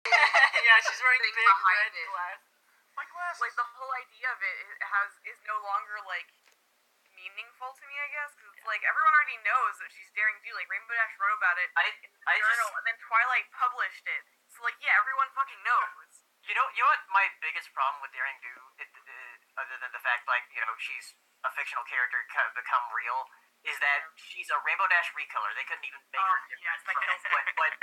Yeah, she's wearing thing big behind red it. glasses. My glasses. Like, the whole idea of it is no longer, like, meaningful to me, I guess, because it's like, everyone already knows that she's daring do. Like, Rainbow Dash wrote about it in the journal, and then Twilight published it. So, like, yeah, everyone fucking knows. You know what my biggest problem with Daring Do, other than the fact, like, she's a fictional character become real, is that she's a Rainbow Dash recolor. They couldn't even make her different yes, that from kills what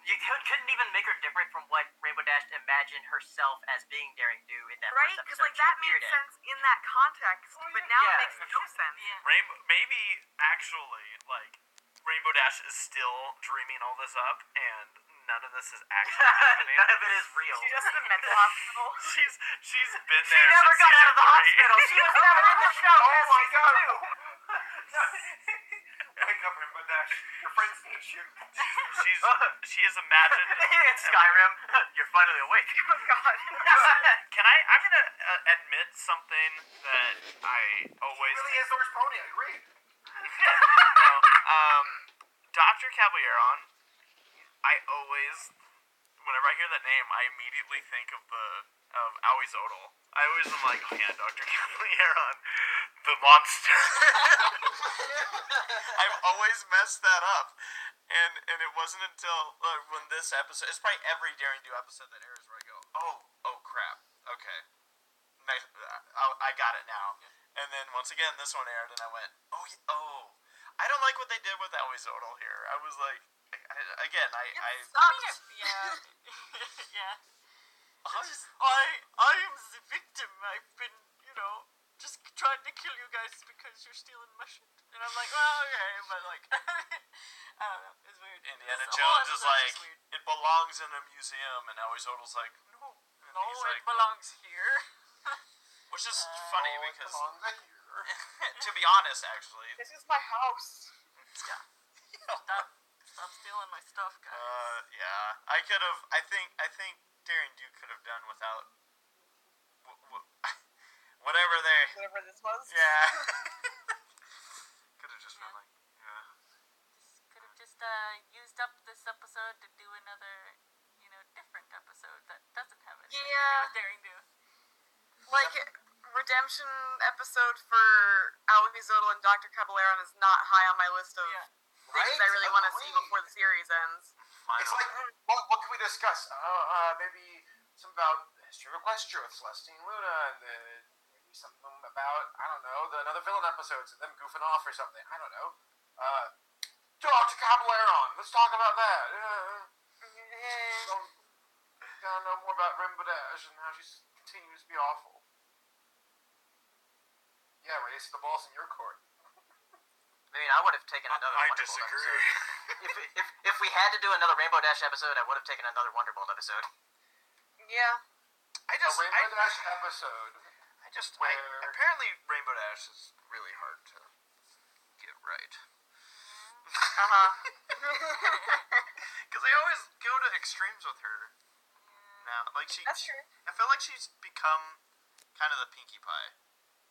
you couldn't even make her different from what Rainbow Dash imagined herself as being Daring Do in that Right? first Because, episode. like, that made sense in that context, but now it makes no sense. Rainbow, maybe actually, like, Rainbow Dash is still dreaming all this up, and none of this is actually happening. None of it is real. She's just in a mental hospital. She's been She there. never since got out of the season 3. hospital. She was never in the show. Oh my god! Two. Wake up, Rainbow Dash. Your friends need you. She has imagined. It's Skyrim. You're finally awake. Oh, God. I'm gonna admit something that I always. He really is the worst pony. I agree. No, Dr. Caballeron. I always, whenever I hear that name, I immediately think of Aoi Zodal. I always am like, oh yeah, Dr. Caballeron, the monster. I've always messed that up. And it wasn't until when this episode, it's probably every Daring Do episode that airs where I go, oh crap, okay, nice, I got it now. And then once again, this one aired, and I went, I don't like what they did with Aoi Zodal here. I was like, I Sucks. Yeah. Yeah. I am the victim. I've been, just trying to kill you guys because you're stealing my shit. And I'm like, well, okay, but like, I don't know, it's weird. Indiana This whole Jones is episode's like, just weird. it belongs in a museum, and Aoi Zodal's like, no. And No, he's it like, belongs here. which is funny Oh, because, come on, Becky. to be honest, actually, This is my house. Stop stealing my stuff, guys. yeah, I could have. I think Daring Do could have done without whatever they. Whatever this was. Yeah. Could have just been like, yeah. Could have just used up this episode to do another, different episode that doesn't have anything to do with Daring Do. Like, redemption episode for Aoi Zodal and Dr. Caballeron is not high on my list of things I really want to see before the series ends. It's like, what can we discuss? Maybe some about the history of Equestria with Celestine Luna, and then maybe something about, I don't know, another villain episodes and them goofing off or something. I don't know. Dr. Caballeron, let's talk about that. Gotta know more about Rainbow Dash and how she continues to be awful. Yeah, Race, the ball's in your court. I mean, I would have taken another I Wonderbolt disagree. episode. If we had to do another Rainbow Dash episode, I would have taken another Wonderbolt episode. Yeah. A Rainbow Dash episode. Apparently Rainbow Dash is really hard to get right. Uh-huh. Because I always go to extremes with her. Now, like That's true. I feel like she's become kind of the Pinkie Pie,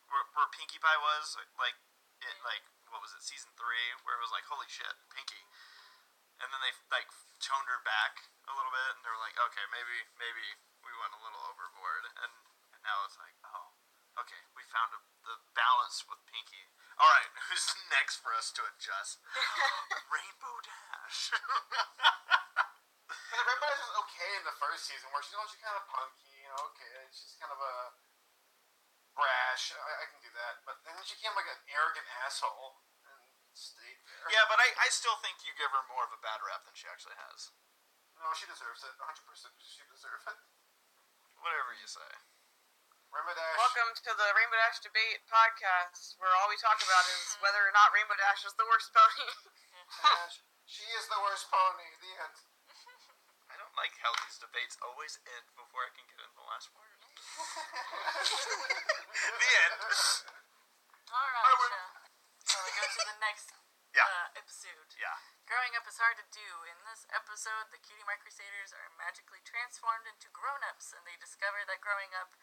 where Pinkie Pie was like what was it, season 3, where it was like, holy shit, Pinkie, and then they like toned her back a little bit, and they were like, okay, maybe we went a little overboard, and now it's like, oh, okay, we found the balance with Pinkie. All right, who's next for us to adjust? Rainbow Dash. And Rainbow Dash was okay in the first season, where she's kind of punky, okay, she's kind of a brash, I can do that, but then she became like an arrogant asshole, and stayed there. Yeah, but I still think you give her more of a bad rap than she actually has. No, she deserves it, 100% she deserves it. Whatever you say. Rainbow Dash. Welcome to the Rainbow Dash Debate podcast, where all we talk about is whether or not Rainbow Dash is the worst pony. She is the worst pony, the end. I don't like how these debates always end before I can get in the last word. The end. Alright, so we go to the next episode. Yeah. Growing up is hard to do. In this episode, the Cutie Mark Crusaders are magically transformed into grown-ups, and they discover that growing up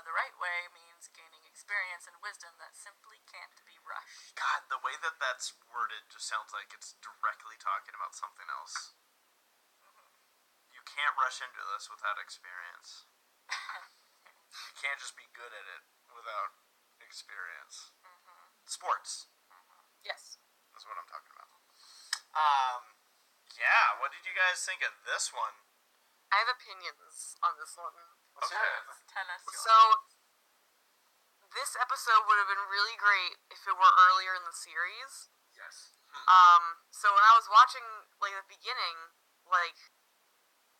the right way means gaining experience and wisdom that simply can't be rushed. God, the way that that's worded just sounds like it's directly talking about something else. You can't rush into this without experience. You can't just be good at it without experience. Sports. Yes. That's what I'm talking about. Yeah, what did you guys think of this one? I have opinions on this one. Let's hear it. Tell us yours. So, this episode would have been really great if it were earlier in the series. Yes. So when I was watching, like, the beginning, like,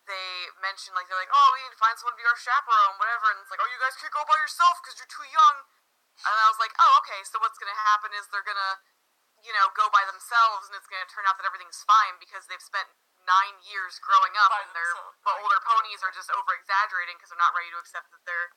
they mentioned, like, they're like, oh, we need to find someone to be our chaperone, whatever, and it's like, oh, you guys can't go by yourself because you're too young. And I was like, oh, okay, so what's going to happen is they're going to, go by themselves, and it's going to turn out that everything's fine because they've spent 9 years growing up, By and their themselves. older ponies are just over-exaggerating because they're not ready to accept that they're,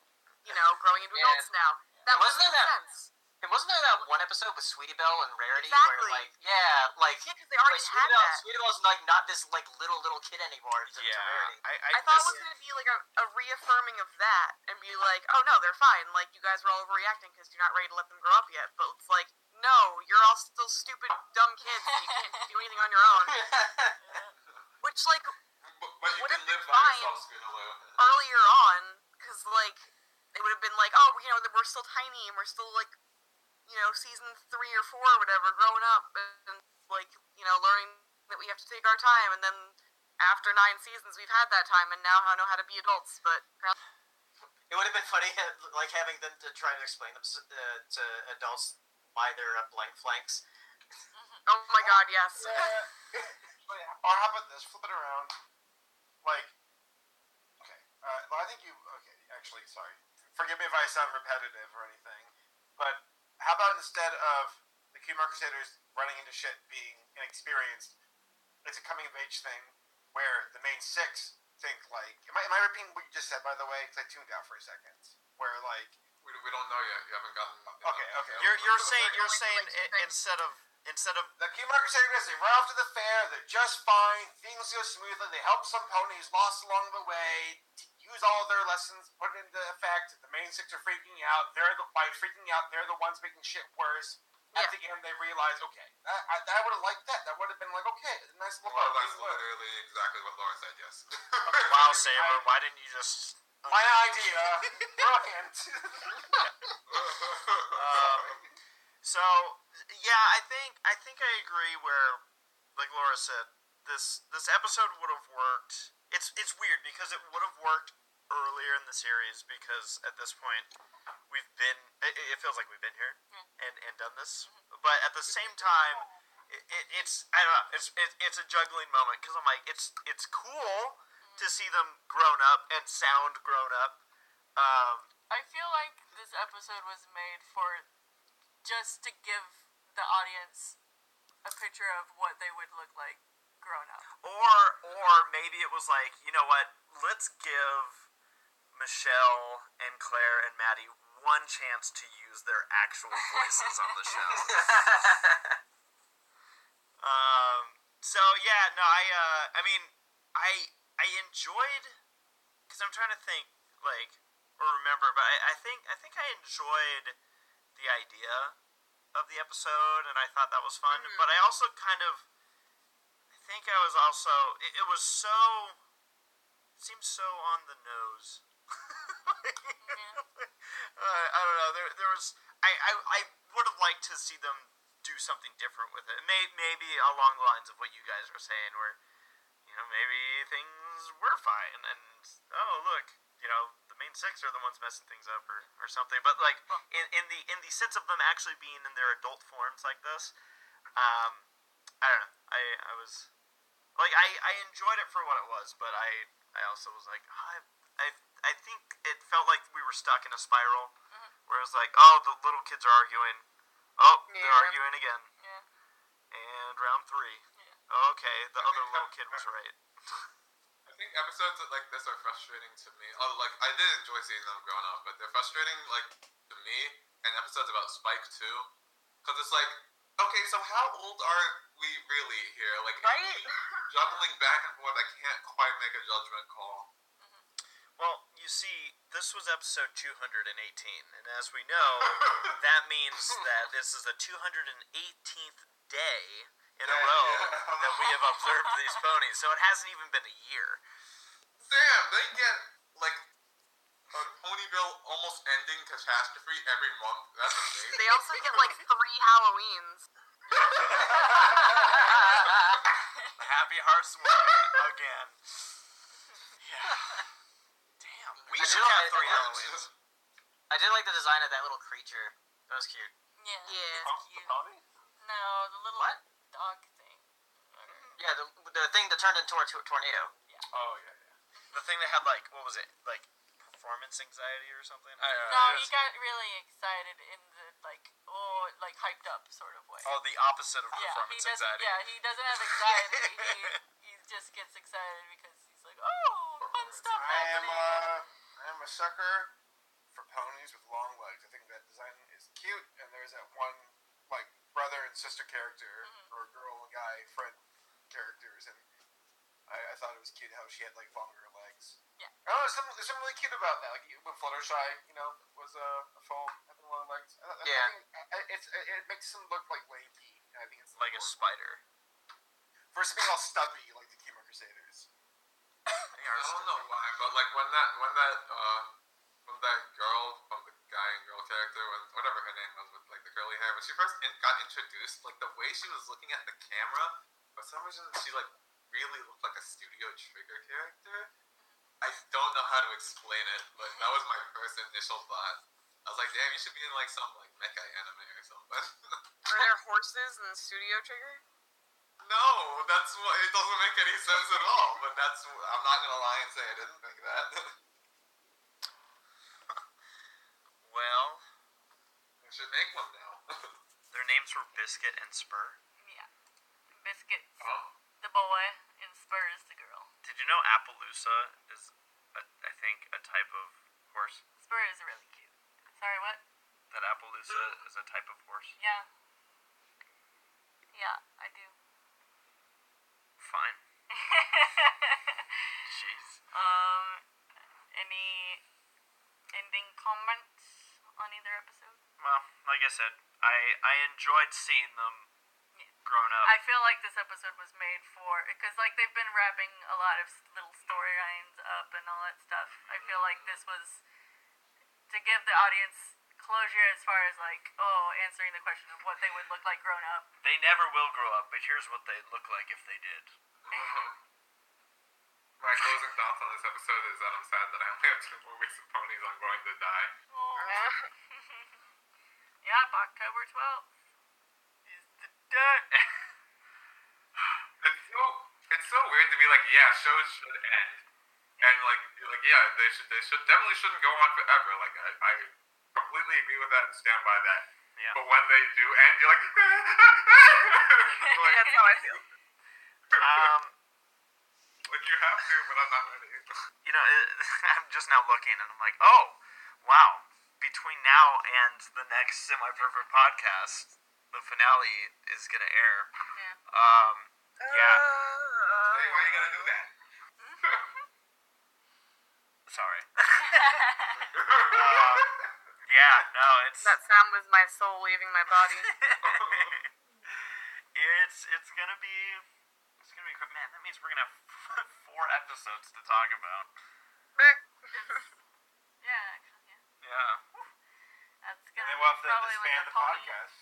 growing into adults now. That Wasn't doesn't there make that- sense. And wasn't there that one episode with Sweetie Belle and Rarity Exactly. where like Yeah, because they already had that. Sweetie Belle's like not this like little kid anymore to Rarity. I thought it was going to be like a reaffirming of that and be like, oh no, they're fine. Like, you guys are all overreacting because you're not ready to let them grow up yet. But it's like, no, you're all still stupid, dumb kids and you can't do anything on your own. Which, like, But you would can have been live by fine yourself, Scootaloo. earlier on, because, like, they would have been like, oh, we're still tiny and we're still, like, season 3 or 4 or whatever, growing up and, like, learning that we have to take our time. And then after 9 seasons, we've had that time and now know how to be adults. But It would have been funny, like having them to try to explain them to adults why they're blank flanks. oh my god, yes. Or how about this? Flip it around. Like, okay. Well, I think you. Okay, actually, sorry. Forgive me if I sound repetitive or anything. But how about instead of the Cutie Mark Crusaders running into shit being inexperienced, it's a coming of age thing where the main 6 think like. Am I repeating what you just said, by the way? Because I tuned out for a second. Where like. We don't know yet. You haven't gotten. Okay. You're saying instead of The Cutie Mark Crusaders, they run off to the fair, they're just fine, things go smoothly, they help some ponies lost along the way, use all of their lessons, put it into effect, the main 6 are freaking out, by freaking out, they're the ones making shit worse. At the end, they realize, okay, I would have liked that. That would have been like, okay, a nice little Well, that's literally exactly what Laura said, yes. wow, Saber, why didn't you just... My idea. Brilliant. So, yeah, I think I agree where, like Laura said, this episode would have worked. It's weird because it would have worked earlier in the series because at this point it feels like we've been here and done this, but at the same time it's I don't know, it's a juggling moment because I'm like it's cool to see them grown up and sound grown up. I feel like this episode was made for just to give the audience a picture of what they would look like grown up. Or maybe it was like, you know what, let's give Michelle and Claire and Maddie one chance to use their actual voices on the show. So yeah, no, I mean, I enjoyed, because I'm trying to think, like, or remember, but I think I enjoyed the idea of the episode, and I thought that was fun, but I also kind of, I think I was also, it was so, it seemed so on the nose. I don't know, there was, I would have liked to see them do something different with it, maybe along the lines of what you guys were saying, where, maybe things were fine, and, oh, look, the main 6 are the ones messing things up or something. But, like, in the sense of them actually being in their adult forms like this, I don't know. I was, like, I enjoyed it for what it was, but I also was like, I think it felt like we were stuck in a spiral, where it was like, oh, the little kids are arguing. Oh, they're arguing again. Yeah. And round 3. Okay, the other little kid was right. I think episodes like this are frustrating to me. Like, I did enjoy seeing them growing up, but they're frustrating, like, to me, and episodes about Spike, too. Because it's like, okay, so how old are we really here? Like, Right? juggling back and forth, I can't quite make a judgment call. Well, you see, this was episode 218, and as we know, that means that this is the 218th day in a row that we have observed these ponies, so it hasn't even been a year. Damn, they get like a Ponyville almost ending catastrophe every month. That's amazing. They also get like 3 Halloweens. Happy Hearts woman again. Yeah. Damn. We should have 3 Halloweens. I did like the design of that little creature. That was cute. Yeah. Yeah. It's cute. No, the little What? dog thing. Yeah, the thing that turned into a tornado. Oh yeah. The thing that had like, what was it? Like performance anxiety or something? I don't know. No, It he was- got really excited in the like hyped up sort of way. Oh, the opposite of Yeah, performance he doesn't. anxiety. Yeah, he doesn't have anxiety. he just gets excited because he's like, oh, fun stuff happening. I am a sucker for ponies with long legs. I think that design is cute, and there's that one like brother and sister character, or girl and guy friend characters, and I thought it was cute how she had like longer legs. Yeah. I don't know, there's something really cute about that. Like when Fluttershy, was a foam having long legs. Yeah. It makes them look like lanky. And I think it's Like a spider. versus being all stubby like the Kima Crusaders. I don't know why, but like when that girl from the guy and girl character, whatever her name was, with like the curly hair, when she first got introduced, like the way she was looking at the camera, for some reason she like really looked like a Studio Trigger character. I don't know how to explain it, but that was my first initial thought. I was like, damn, you should be in like some like mecha anime or something. Are there horses in Studio Trigger? No, that's why it doesn't make any sense at all. But I'm not gonna lie and say I didn't think that. Well, We should make one now. their names were Biscuit and Spur. Yeah. Biscuits, Oh, the boy, and Spurs, the girl. Did you know Appaloosa is, I think, a type of horse? Spur is really cute. Sorry, what? That Appaloosa is a type of horse? Yeah. Yeah, I do. Fine. Jeez. Any ending comments on either episode? Well, like I said, I enjoyed seeing them grown up. I feel like this episode was made for, because like they've been wrapping a lot of little storylines up and all that stuff. I feel like this was to give the audience closure as far as like, answering the question of what they would look like grown up. They never will grow up, but here's what they'd look like if they did. my closing thoughts on this episode is that I'm sad that I only have 2 more weeks of ponies. I'm going to die. Yep, October 12th is the day. It's so weird to be like, yeah, shows should end, and like yeah, they definitely shouldn't go on forever. Like I completely agree with that and stand by that. Yeah. But when they do end, you're like, That's how I feel. like you have to, but I'm not ready. You know, I'm just now looking and I'm like, oh, wow. Between now and the next Semi-Perfect podcast, the finale is going to air. Yeah. Hey, why you gotta do that? Sorry. Yeah, no, it's... That sound was my soul leaving my body. It's gonna be great. Man, that means we're gonna have 4 episodes to talk about. Yeah, actually, yeah. Yeah. That's And gonna then we'll have to probably disband the podcast.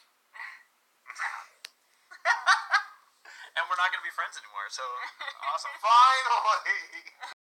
And we're not gonna be friends anymore, so awesome. Finally!